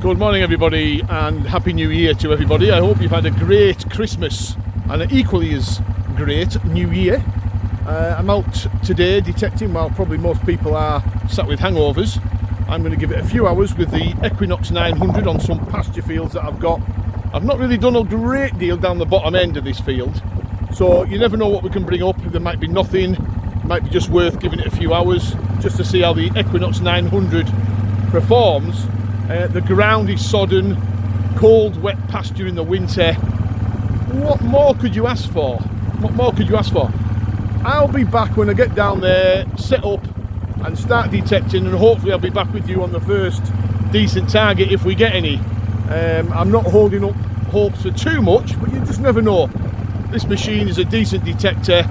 Good morning everybody and Happy New Year to everybody. I hope you've had a great Christmas and an equally as great New Year. I'm out today detecting, while probably most people are sat with hangovers. I'm going to give it a few hours with the Equinox 900 on some pasture fields that I've got. I've not really done a great deal down the bottom end of this field, so you never know what we can bring up. There might be nothing, it might be just worth giving it a few hours just to see how the Equinox 900 performs. The ground is sodden, cold, wet pasture in the winter. What more could you ask for? What more could you ask for? I'll be back when I get down there, set up and start detecting, and hopefully I'll be back with you on the first decent target if we get any. I'm not holding up hopes for too much, but you just never know. This machine is a decent detector,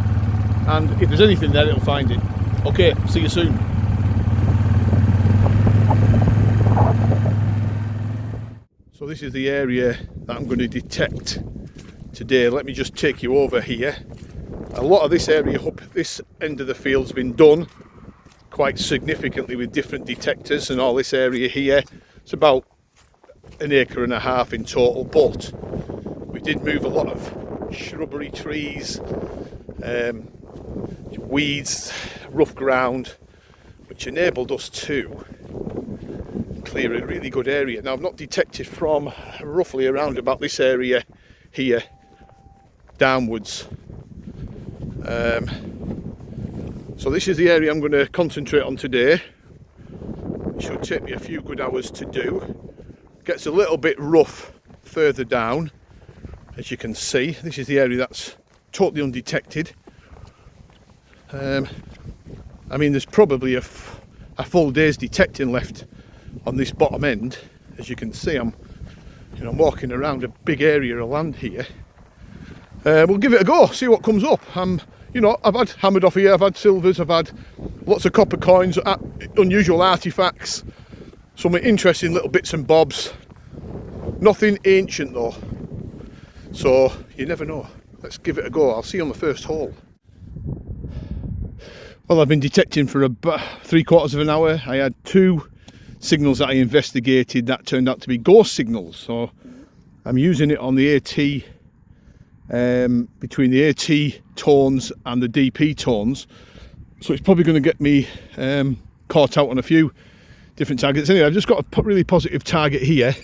and if there's anything there, it'll find it. Okay, see you soon. So this is the area that I'm going to detect today. Let me just take you over here. A lot of this area up this end of the field's been done quite significantly with different detectors, and all this area here, it's about 1.5 acres in total, but we did move a lot of shrubbery, trees, weeds, rough ground, which enabled us to clear a really good area. Now I've not detected from roughly around about this area here downwards. So this is the area I'm going to concentrate on today. It should take me a few good hours to do. Gets a little bit rough further down, as you can see. This is the area that's totally undetected. I mean, there's probably a full day's detecting left on this bottom end. As you can see, I'm walking around a big area of land here. We'll give it a go, see what comes up. I've had hammered off here, I've had silvers, I've had lots of copper coins, unusual artifacts, some interesting little bits and bobs. Nothing ancient though, so you never know. Let's give it a go. I'll see you on the first hole. Well, I've been detecting for about 3/4 of an hour. I had 2 signals that I investigated that turned out to be ghost signals, so I'm using it on the AT, between the AT tones and the DP tones, so it's probably going to get me caught out on a few different targets. Anyway, I've just got a really positive target here.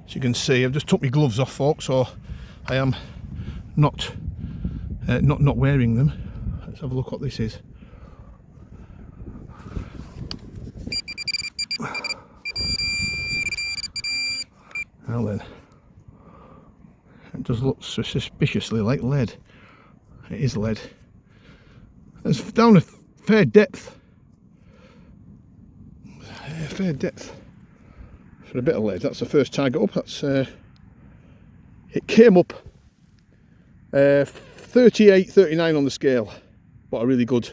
As you can see, I've just took my gloves off, folks, so I am not wearing them. Let's have a look what this is. Well then, it does look suspiciously like lead. It is lead. It's down a fair depth. Fair depth for a bit of lead. That's the first target up. That's it came up 38, 39 on the scale, but a really good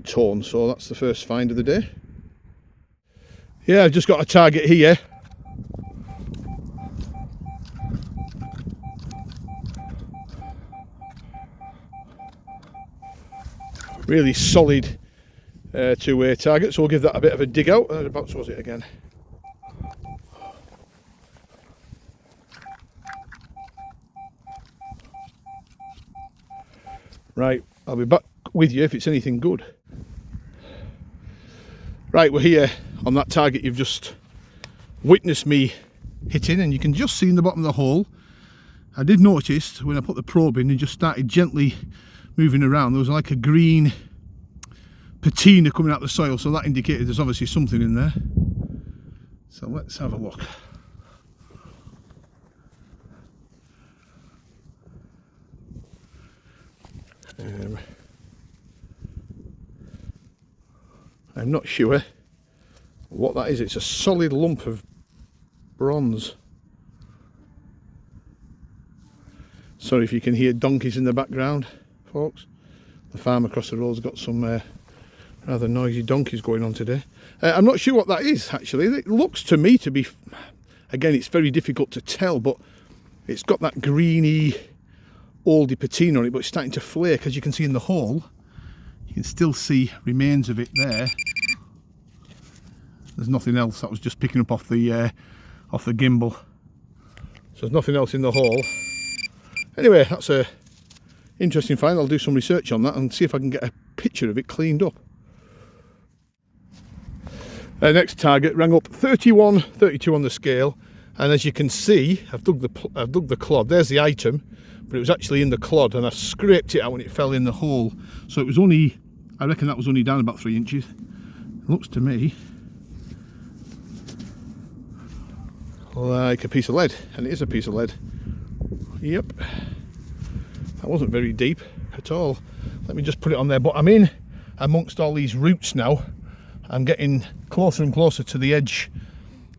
tone. So that's the first find of the day. Yeah, I've just got a target here. Really solid 2-way target, so we'll give that a bit of a dig out. Whereabouts was it again? Right, I'll be back with you if it's anything good. Right, we're here on that target you've just witnessed me hitting, and you can just see in the bottom of the hole, I did notice when I put the probe in and just started gently moving around, there was like a green patina coming out of the soil, so that indicated there's obviously something in there. So let's have a look. I'm not sure what that is. It's a solid lump of bronze. Sorry if you can hear donkeys in the background, folks. The farm across the road's got some rather noisy donkeys going on today. I'm not sure what that is actually. It looks to me to be, again, it's very difficult to tell, but it's got that greeny oldie patina on it, but it's starting to flake. As you can see in the hole, you can still see remains of it there. There's nothing else. That was just picking up off the gimbal. So there's nothing else in the hole. Anyway, that's a interesting find. I'll do some research on that and see if I can get a picture of it cleaned up. Next target rang up 31.32 on the scale, and as you can see, I've dug the clod. There's the item, but it was actually in the clod, and I scraped it out when it fell in the hole. So it was only, I reckon that was only down about 3 inches. It looks to me like a piece of lead, and it is a piece of lead. Yep, that wasn't very deep at all. Let me just put it on there. But I'm in amongst all these roots now. I'm getting closer and closer to the edge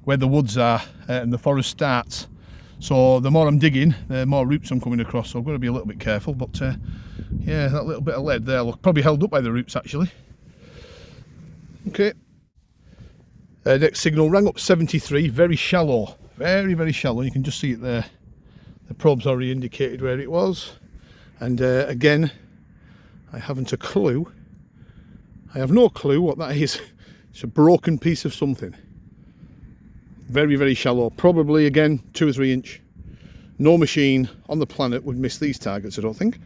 where the woods are and the forest starts. So the more I'm digging, the more roots I'm coming across. So I've got to be a little bit careful. But yeah, that little bit of lead there, look, probably held up by the roots actually. Okay. Next signal rang up 73, very shallow, very, very shallow. You can just see it there. The probe's already indicated where it was. And again, I haven't a clue. I have no clue what that is. It's a broken piece of something. Very, very shallow. Probably, again, 2 or 3 inch. No machine on the planet would miss these targets, I don't think.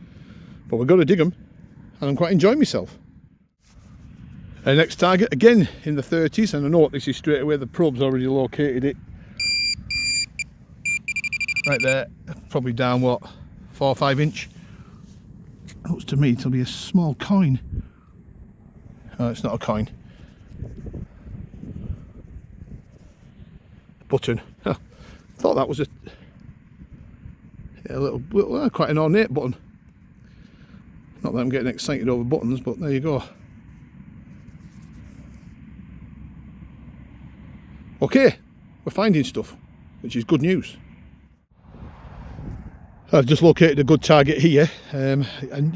But we've got to dig them. And I'm quite enjoying myself. Next target, again in the 30s. And I know what this is straight away. The probe's already located it. Right there. Probably down, what, 4 or 5 inch. Looks to me to be a small coin. Oh, it's not a coin. Button. Huh. Thought that was a little, quite an ornate button. Not that I'm getting excited over buttons, but there you go. Okay, we're finding stuff, which is good news. I've just located a good target here, and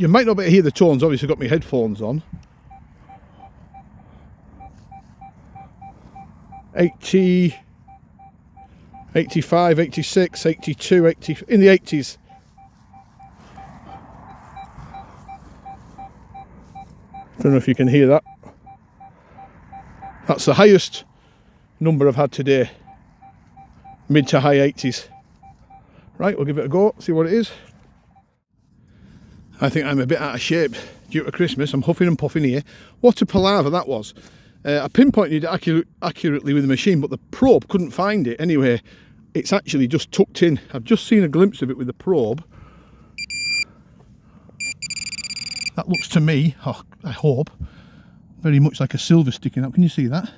you might not be able to hear the tones. Obviously, I've got my headphones on. 80, 85, 86, 82, 80, in the 80s. Don't know if you can hear that. That's the highest number I've had today. Mid to high 80s. Right, we'll give it a go, see what it is. I think I'm a bit out of shape due to Christmas. I'm huffing and puffing here. What a palaver that was. I pinpointed it accurately with the machine, but the probe couldn't find it. Anyway, it's actually just tucked in. I've just seen a glimpse of it with the probe. That looks to me, oh, I hope, very much like a silver sticking out. Can you see that?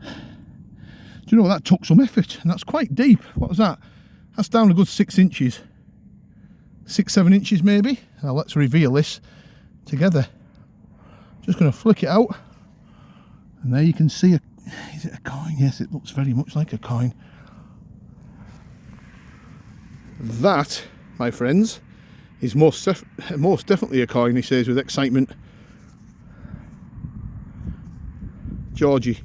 Do you know, that took some effort, and that's quite deep. What was that? That's down a good 6 inches. 6, 7 inches maybe. Now let's reveal this together. Just going to flick it out. And there you can see is it a coin? Yes, it looks very much like a coin. That, my friends, is most definitely a coin, he says with excitement. Georgie.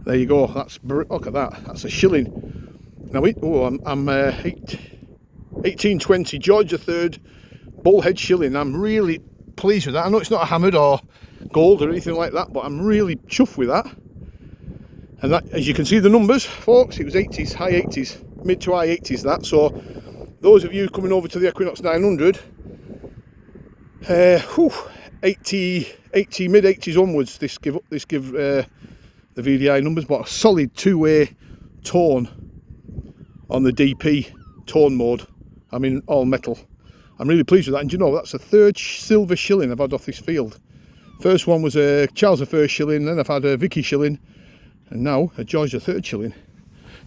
There you go. Look at that. That's a shilling. Now, I'm 1820 George III bullhead shilling. I'm really pleased with that. I know it's not a hammered or gold or anything like that, but I'm really chuffed with that. And that, as you can see the numbers, folks, it was 80s, high 80s, mid to high 80s that. So those of you coming over to the Equinox 900, 80 mid 80s onwards, this give the VDI numbers, but a solid 2-way tone on the DP tone mode. I mean, all metal. I'm really pleased with that. And you know, that's the 3rd silver shilling I've had off this field. First one was a Charles I shilling, then I've had a Vicky shilling, and now a George III shilling.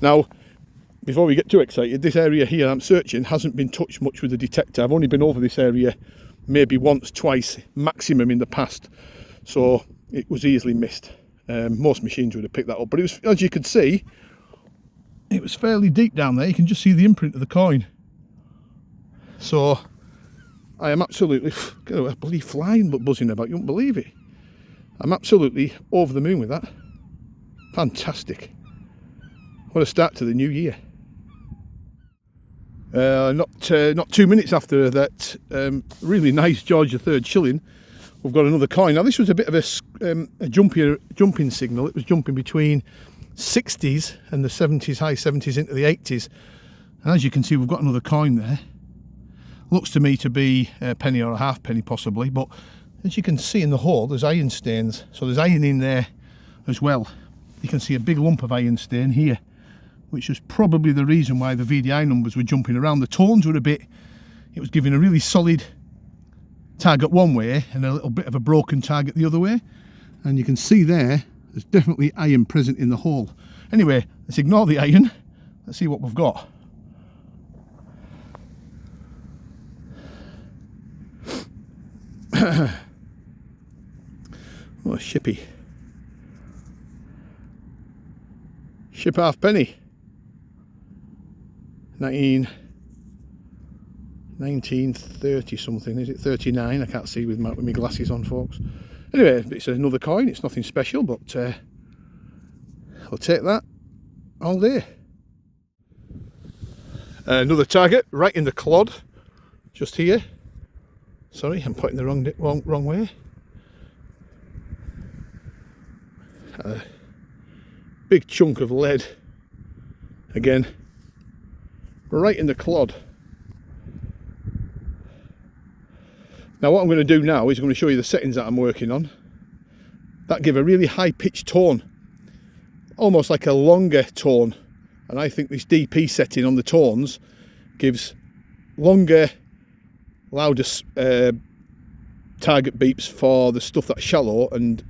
Now, before we get too excited, this area here I'm searching hasn't been touched much with the detector. I've only been over this area maybe once, twice, maximum in the past. So it was easily missed. Most machines would have picked that up, but it was, as you can see, it was fairly deep down there. You can just see the imprint of the coin. So I am absolutely, I believe, flying but buzzing about. You won't believe it. I'm absolutely over the moon with that. Fantastic. What a start to the new year. Not 2 minutes after that really nice George III shilling, we've got another coin. Now this was a bit of a jumping signal. It was jumping between 60s and the 70s, high 70s into the 80s. And as you can see, we've got another coin there. Looks to me to be a penny or a halfpenny possibly, but as you can see in the hole, there's iron stains. So there's iron in there as well. You can see a big lump of iron stain here, which was probably the reason why the VDI numbers were jumping around. The tones were it was giving a really solid target one way and a little bit of a broken target the other way. And you can see there's definitely iron present in the hole. Anyway, let's ignore the iron. Let's see what we've got. Oh, shippy. Ship halfpenny. 1930 something. Is it 39? I can't see with my glasses on, folks. Anyway, it's another coin. It's nothing special, but I'll take that all day. Another target right in the clod, just here. Sorry, I'm pointing the wrong way. Big chunk of lead again, right in the clod. Now what I'm going to do now is I'm going to show you the settings that I'm working on. That give a really high pitched tone, almost like a longer tone, and I think this DP setting on the tones gives longer, louder target beeps for the stuff that's shallow, and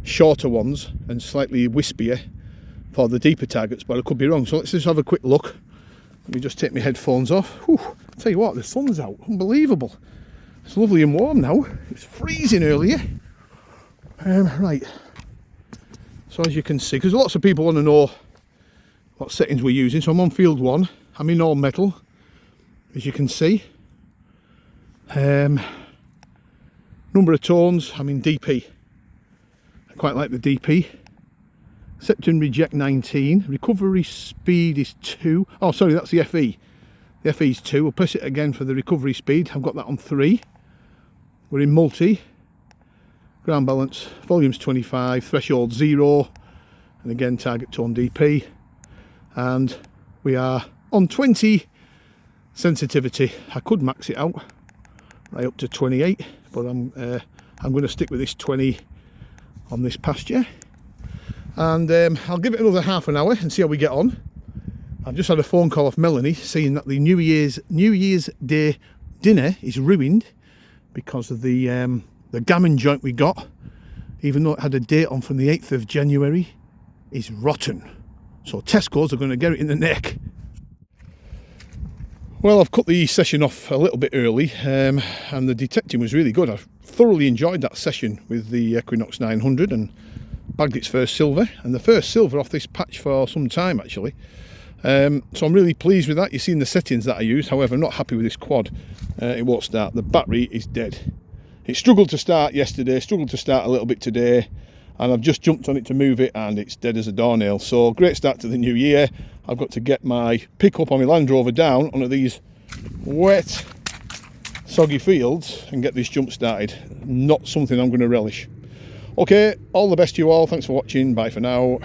shorter ones and slightly wispier for the deeper targets, but I could be wrong. So let's just have a quick look. Let me just take my headphones off. Whew, I'll tell you what, the sun's out, unbelievable. It's lovely and warm now. It's freezing earlier. Right, so as you can see, because lots of people want to know what settings we're using, so I'm on field 1. I'm in all metal, as you can see. Number of tones, I'm in DP. I quite like the DP. Accept and reject 19. Recovery speed is 2. Oh, sorry, that's the FE. The FE is 2. We'll press it again for the recovery speed. I've got that on 3. We're in multi. Ground balance, volume's 25. Threshold 0. And again, target tone DP. And we are on 20 sensitivity. I could max it out right up to 28, but I'm going to stick with this 20 on this pasture. And I'll give it another half an hour and see how we get on. I've just had a phone call off Melanie saying that the New Year's Day dinner is ruined because of the gammon joint we got, even though it had a date on from the 8th of January, is rotten. So Tesco's are going to get it in the neck. Well, I've cut the session off a little bit early, and the detecting was really good. I thoroughly enjoyed that session with the Equinox 900 and bagged its first silver, and the first silver off this patch for some time actually. So I'm really pleased with that. You've seen the settings that I used. However, I'm not happy with this quad. It won't start. The battery is dead. It struggled to start yesterday, struggled to start a little bit today, and I've just jumped on it to move it and it's dead as a doornail. So great start to the new year. I've got to get my pickup on my Land Rover down onto these wet, soggy fields and get this jump started. Not something I'm going to relish. Okay, all the best to you all. Thanks for watching. Bye for now.